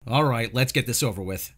Alright, let's get this over with.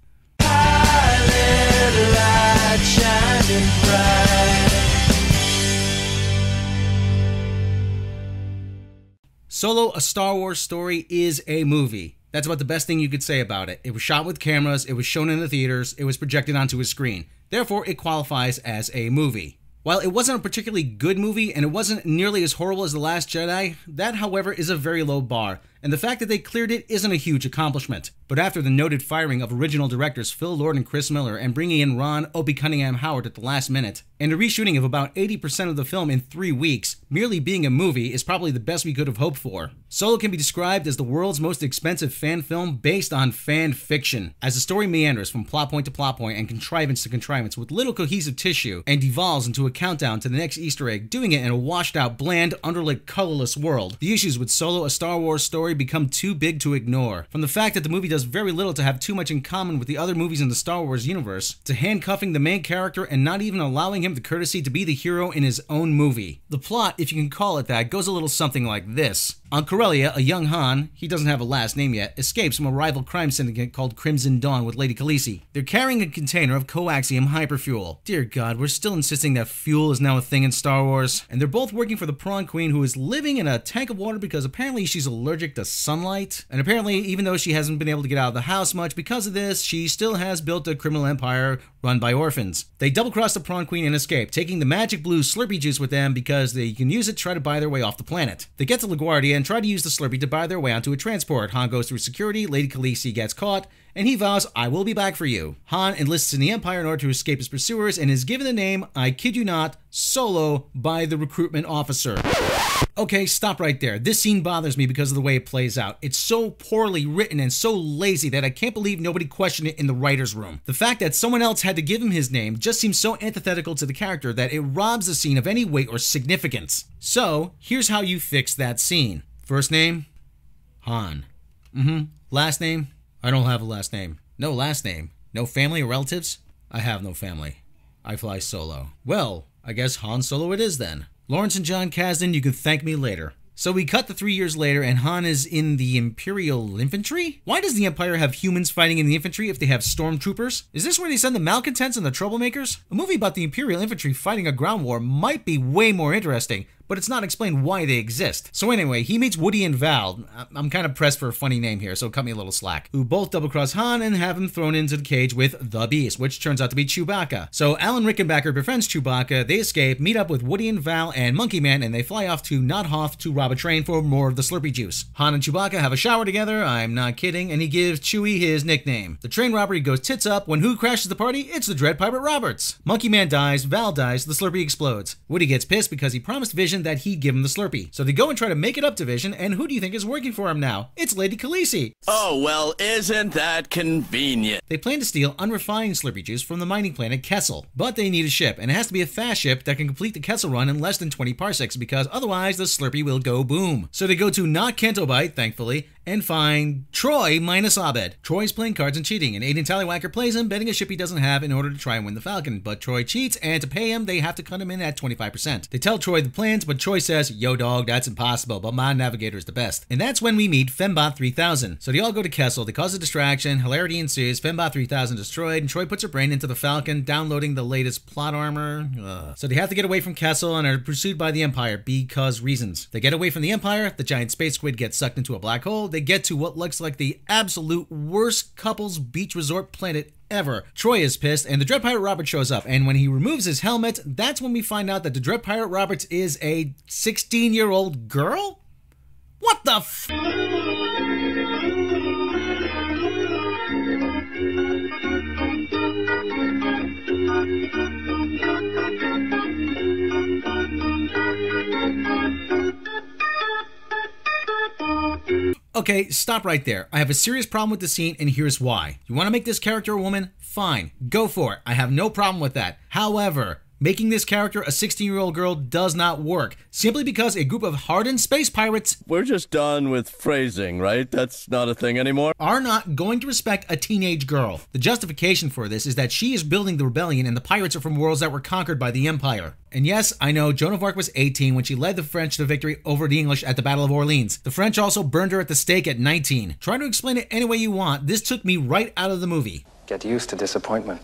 Solo, A Star Wars Story is a movie. That's about the best thing you could say about it. It was shot with cameras, it was shown in the theaters, it was projected onto a screen. Therefore, it qualifies as a movie. While it wasn't a particularly good movie, and it wasn't nearly as horrible as The Last Jedi, that, however, is a very low bar, and the fact that they cleared it isn't a huge accomplishment. But after the noted firing of original directors Phil Lord and Chris Miller, and bringing in Ron Opie Cunningham Howard at the last minute, and a reshooting of about 80% of the film in 3 weeks, merely being a movie is probably the best we could have hoped for. Solo can be described as the world's most expensive fan film based on fan fiction, as the story meanders from plot point to plot point and contrivance to contrivance with little cohesive tissue, and devolves into a countdown to the next Easter egg, doing it in a washed out, bland, underlit, colorless world. The issues with Solo, A Star Wars Story become too big to ignore. From the fact that the movie does very little to have too much in common with the other movies in the Star Wars universe, to handcuffing the main character and not even allowing him the courtesy to be the hero in his own movie. The plot, if you can call it that, goes a little something like this. On Corellia, a young Han, he doesn't have a last name yet, escapes from a rival crime syndicate called Crimson Dawn with Lady Khaleesi. They're carrying a container of coaxium hyperfuel. Dear God, we're still insisting that fuel is now a thing in Star Wars. And they're both working for the Prawn Queen, who is living in a tank of water because apparently she's allergic to sunlight. And apparently, even though she hasn't been able to get out of the house much because of this, she still has built a criminal empire run by orphans. They double-cross the Prawn Queen and escape, taking the magic blue Slurpee juice with them because they can use it to try to buy their way off the planet. They get to LaGuardia and try to use the Slurpee to buy their way onto a transport. Han goes through security, Lady Khaleesi gets caught, and he vows, "I will be back for you." Han enlists in the Empire in order to escape his pursuers and is given the name, I kid you not, Solo by the recruitment officer. Okay, stop right there. This scene bothers me because of the way it plays out. It's so poorly written and so lazy that I can't believe nobody questioned it in the writer's room. The fact that someone else had to give him his name just seems so antithetical to the character that it robs the scene of any weight or significance. So, here's how you fix that scene. First name? Han. Last name? I don't have a last name. No last name. No family or relatives? I have no family. I fly solo. Well, I guess Han Solo it is then. Lawrence and John Kasdan, you can thank me later. So we cut to 3 years later and Han is in the Imperial Infantry? Why does the Empire have humans fighting in the infantry if they have stormtroopers? Is this where they send the malcontents and the troublemakers? A movie about the Imperial Infantry fighting a ground war might be way more interesting, but it's not explained why they exist. So anyway, he meets Woody and Val, I'm kind of pressed for a funny name here, so cut me a little slack, who both double-cross Han and have him thrown into the cage with the Beast, which turns out to be Chewbacca. So Alan Rickenbacker befriends Chewbacca, they escape, meet up with Woody and Val and Monkey Man, and they fly off to Nod Hoth to rob a train for more of the Slurpee juice. Han and Chewbacca have a shower together, I'm not kidding, and he gives Chewie his nickname. The train robbery goes tits up when who crashes the party? It's the Dread Pirate Roberts. Monkey Man dies, Val dies, the Slurpee explodes. Woody gets pissed because he promised Vision that he'd give him the Slurpee. So they go and try to make it up to Vision, and who do you think is working for him now? It's Lady Khaleesi. Oh, well, isn't that convenient? They plan to steal unrefined Slurpee juice from the mining planet Kessel, but they need a ship, and it has to be a fast ship that can complete the Kessel run in less than 20 parsecs, because otherwise the Slurpee will go boom. So they go to not Kentobite, thankfully, and find Troy minus Abed. Troy's playing cards and cheating, and Aiden Tallywacker plays him, betting a ship he doesn't have in order to try and win the Falcon. But Troy cheats, and to pay him, they have to cut him in at 25%. They tell Troy the plans, but Troy says, "Yo dog, that's impossible, but my navigator's the best." And that's when we meet Fembot 3000. So they all go to Kessel, they cause a distraction, hilarity ensues, Fembot 3000 destroyed, and Troy puts her brain into the Falcon, downloading the latest plot armor. So they have to get away from Kessel and are pursued by the Empire, because reasons. They get away from the Empire, the giant space squid gets sucked into a black hole, they get to what looks like the absolute worst couples beach resort planet ever. Troy is pissed, and the Dread Pirate Roberts shows up, and when he removes his helmet, that's when we find out that the Dread Pirate Roberts is a 16-year-old girl? What the f- Okay, stop right there. I have a serious problem with the scene, and here's why. You want to make this character a woman? Fine, go for it. I have no problem with that. However, Making this character a 16-year-old girl does not work, simply because a group of hardened space pirates— We're just done with phrasing, right? That's not a thing anymore. —are not going to respect a teenage girl. The justification for this is that she is building the rebellion and the pirates are from worlds that were conquered by the Empire. And yes, I know Joan of Arc was 18 when she led the French to victory over the English at the Battle of Orleans. The French also burned her at the stake at 19. Try to explain it any way you want, this took me right out of the movie. Get used to disappointment.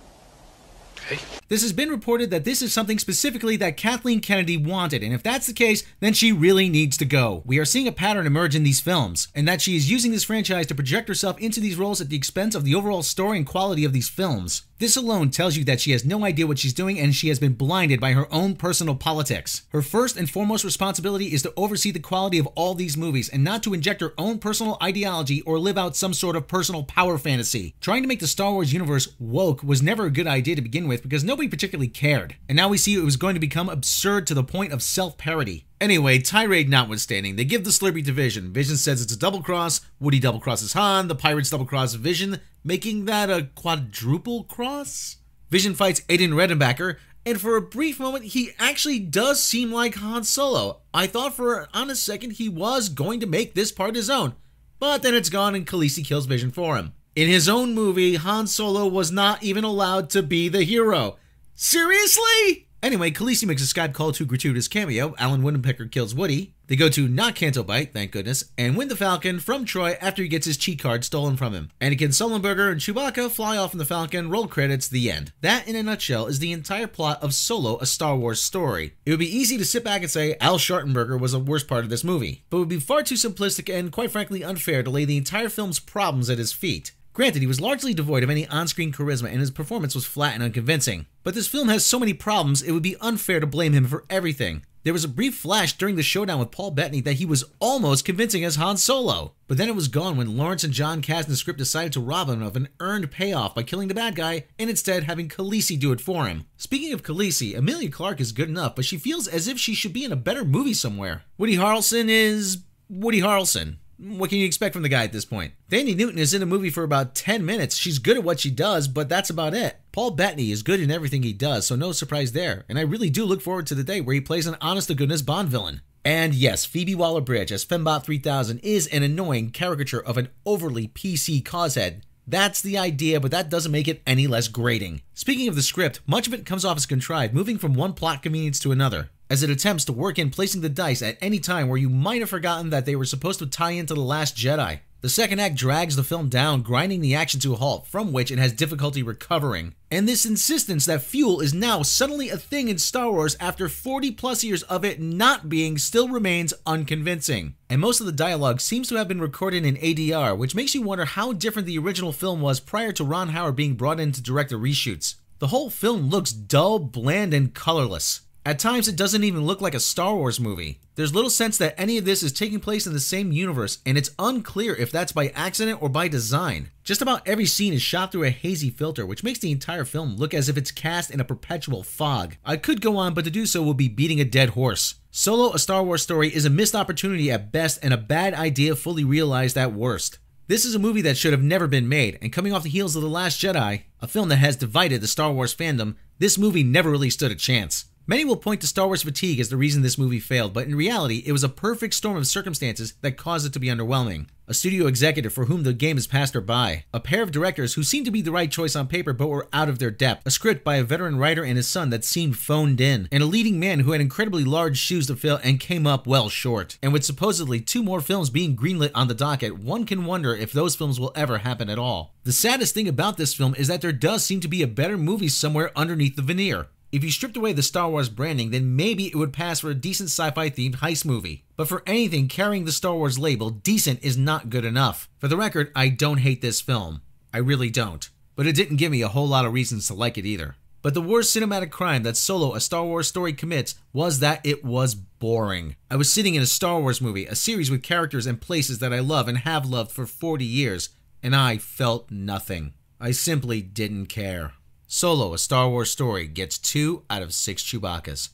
This has been reported that this is something specifically that Kathleen Kennedy wanted, and if that's the case, then she really needs to go. We are seeing a pattern emerge in these films, and that she is using this franchise to project herself into these roles at the expense of the overall story and quality of these films. This alone tells you that she has no idea what she's doing and she has been blinded by her own personal politics. Her first and foremost responsibility is to oversee the quality of all these movies and not to inject her own personal ideology or live out some sort of personal power fantasy. Trying to make the Star Wars universe woke was never a good idea to begin with because nobody particularly cared. And now we see it was going to become absurd to the point of self-parody. Anyway, tirade notwithstanding, they give the Slurpee to Vision. Vision says it's a double cross, Woody double crosses Han, the pirates double cross Vision, making that a quadruple cross? Vision fights Aiden Redenbacher, and for a brief moment, he actually does seem like Han Solo. I thought for an honest second he was going to make this part his own, but then it's gone and Khaleesi kills Vision for him. In his own movie, Han Solo was not even allowed to be the hero. Seriously? Anyway, Khaleesi makes a Skype call to gratuitous cameo. Alan Woodpecker kills Woody. They go to not Canto Bight, thank goodness, and win the Falcon from Troy after he gets his cheat card stolen from him. Anakin Sullenberger and Chewbacca fly off in the Falcon, roll credits, the end. That, in a nutshell, is the entire plot of Solo, a Star Wars story. It would be easy to sit back and say Al Schartenberger was the worst part of this movie, but it would be far too simplistic and, quite frankly, unfair to lay the entire film's problems at his feet. Granted, he was largely devoid of any on-screen charisma and his performance was flat and unconvincing. But this film has so many problems, it would be unfair to blame him for everything. There was a brief flash during the showdown with Paul Bettany that he was almost convincing as Han Solo. But then it was gone when Lawrence and John Kasdan's script decided to rob him of an earned payoff by killing the bad guy and instead having Khaleesi do it for him. Speaking of Khaleesi, Emilia Clarke is good enough, but she feels as if she should be in a better movie somewhere. Woody Harrelson is Woody Harrelson. What can you expect from the guy at this point? Thandie Newton is in a movie for about 10 minutes. She's good at what she does, but that's about it. Paul Bettany is good in everything he does, so no surprise there. And I really do look forward to the day where he plays an honest-to-goodness Bond villain. And yes, Phoebe Waller-Bridge as Fembot 3000 is an annoying caricature of an overly PC causehead. That's the idea, but that doesn't make it any less grating. Speaking of the script, much of it comes off as contrived, moving from one plot convenience to another, as it attempts to work in placing the dice at any time where you might have forgotten that they were supposed to tie into The Last Jedi. The second act drags the film down, grinding the action to a halt, from which it has difficulty recovering. And this insistence that fuel is now suddenly a thing in Star Wars after 40 plus years of it not being still remains unconvincing. And most of the dialogue seems to have been recorded in ADR, which makes you wonder how different the original film was prior to Ron Howard being brought in to direct the reshoots. The whole film looks dull, bland, and colorless. At times, it doesn't even look like a Star Wars movie. There's little sense that any of this is taking place in the same universe, and it's unclear if that's by accident or by design. Just about every scene is shot through a hazy filter, which makes the entire film look as if it's cast in a perpetual fog. I could go on, but to do so will be beating a dead horse. Solo, a Star Wars story, is a missed opportunity at best and a bad idea fully realized at worst. This is a movie that should have never been made, and coming off the heels of The Last Jedi, a film that has divided the Star Wars fandom, this movie never really stood a chance. Many will point to Star Wars fatigue as the reason this movie failed, but in reality, it was a perfect storm of circumstances that caused it to be underwhelming. A studio executive for whom the game has passed her by. A pair of directors who seemed to be the right choice on paper but were out of their depth. A script by a veteran writer and his son that seemed phoned in. And a leading man who had incredibly large shoes to fill and came up well short. And with supposedly 2 more films being greenlit on the docket, one can wonder if those films will ever happen at all. The saddest thing about this film is that there does seem to be a better movie somewhere underneath the veneer. If you stripped away the Star Wars branding, then maybe it would pass for a decent sci-fi themed heist movie. But for anything carrying the Star Wars label, decent is not good enough. For the record, I don't hate this film. I really don't. But it didn't give me a whole lot of reasons to like it either. But the worst cinematic crime that Solo, a Star Wars story commits was that it was boring. I was sitting in a Star Wars movie, a series with characters and places that I love and have loved for 40 years, and I felt nothing. I simply didn't care. Solo, a Star Wars story, gets 2 out of 6 Chewbaccas.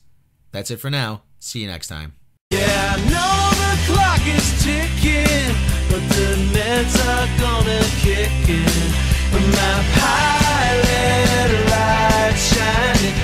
That's it for now. See you next time. Yeah, I know the clock is ticking, but the meds are gonna kick in. My pilot light shining